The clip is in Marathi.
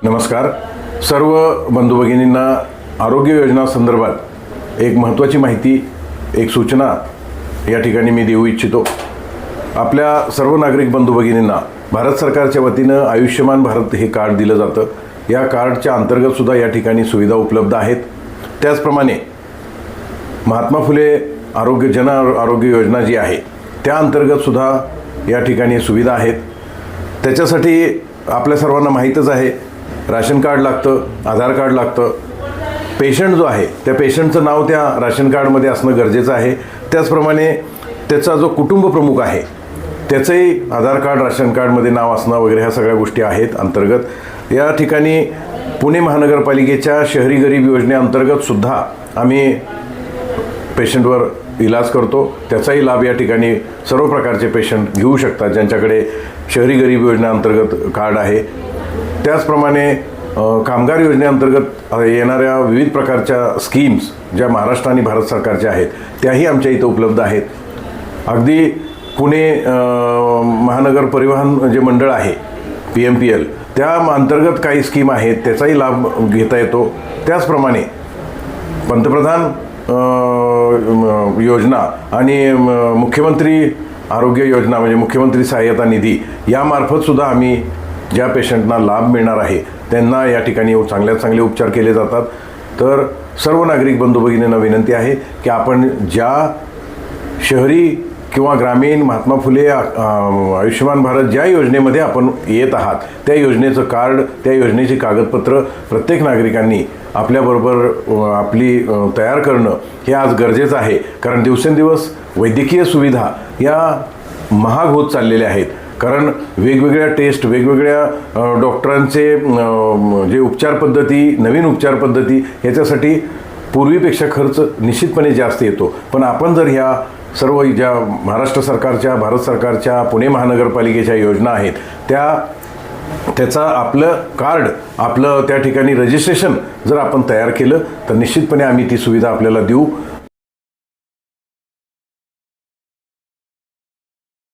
नमस्कार. सर्व बंधू भगिनींना आरोग्य योजना संदर्भात एक महत्त्वाची माहिती, एक सूचना या ठिकाणी मी देऊ इच्छितो. आपल्या सर्व नागरिक बंधू भगिनींना भारत सरकारच्या वतीनं आयुष्यमान भारत हे कार्ड दिलं जातं. या कार्डच्या अंतर्गतसुद्धा या ठिकाणी सुविधा उपलब्ध आहेत. त्याचप्रमाणे महात्मा फुले जन आरोग्य योजना जी आहे त्या अंतर्गतसुद्धा या ठिकाणी सुविधा आहेत. त्याच्यासाठी आपल्या सर्वांना माहीतच आहे, राशन कार्ड लागतं, आधार कार्ड लागतं. पेशंट जो आहे त्या पेशंटचं नाव त्या राशन कार्डमध्ये असणं गरजेचं आहे. त्याचप्रमाणे त्याचा जो कुटुंब प्रमुख आहे त्याचंही आधार कार्ड, राशन कार्डमध्ये नाव असणं वगैरे ह्या सगळ्या गोष्टी आहेत अंतर्गत. या ठिकाणी पुणे महानगरपालिकेच्या शहरी गरीब योजनेअंतर्गतसुद्धा आम्ही पेशंटवर इलाज करतो. त्याचाही लाभ या ठिकाणी सर्व प्रकारचे पेशंट घेऊ शकतात ज्यांच्याकडे शहरी गरीब योजनेअंतर्गत कार्ड आहे. त्याचप्रमाणे कामगार योजनेअंतर्गत येणाऱ्या विविध प्रकारच्या स्कीम्स ज्या महाराष्ट्र आणि भारत सरकारच्या आहेत त्याही आमच्या इथं उपलब्ध आहेत. अगदी पुणे महानगर परिवहन जे मंडळ आहे PMPL त्या अंतर्गत काही स्कीम आहेत त्याचाही लाभ घेता येतो. त्याचप्रमाणे पंतप्रधान योजना आणि मुख्यमंत्री आरोग्य योजना म्हणजे मुख्यमंत्री सहाय्यता निधी यामार्फतसुद्धा आम्ही ज्या पेशंटना लाभ मिळणार आहे त्यांना या ठिकाणी चांगल्यात चांगले उपचार केले जातात. तर सर्व नागरिक बंधू भगिनींना विनंती आहे की आपण ज्या शहरी किंवा ग्रामीण महात्मा फुले आयुष्यमान भारत ज्या योजनेमध्ये आपण येत आहात त्या योजनेचं कार्ड, त्या योजनेची कागदपत्र प्रत्येक नागरिकांनी आपल्याबरोबर आपली तयार करणं हे आज गरजेचं आहे. कारण दिवसेंदिवस वैद्यकीय सुविधा या महाग होत चाललेल्या आहेत. कारण वेगवेगळ्या टेस्ट, वेगवेगळ्या डॉक्टरांचे जे उपचार पद्धती, नवीन उपचार पद्धती ह्याच्यासाठी पूर्वीपेक्षा खर्च निश्चितपणे जास्त येतो. पण आपण जर ह्या सर्व ज्या महाराष्ट्र सरकारच्या, भारत सरकारच्या, पुणे महानगरपालिकेच्या योजना आहेत त्याचा आपलं कार्ड, आपलं त्या ठिकाणी रजिस्ट्रेशन जर आपण तयार केलं तर निश्चितपणे आम्ही ती सुविधा आपल्याला देऊ.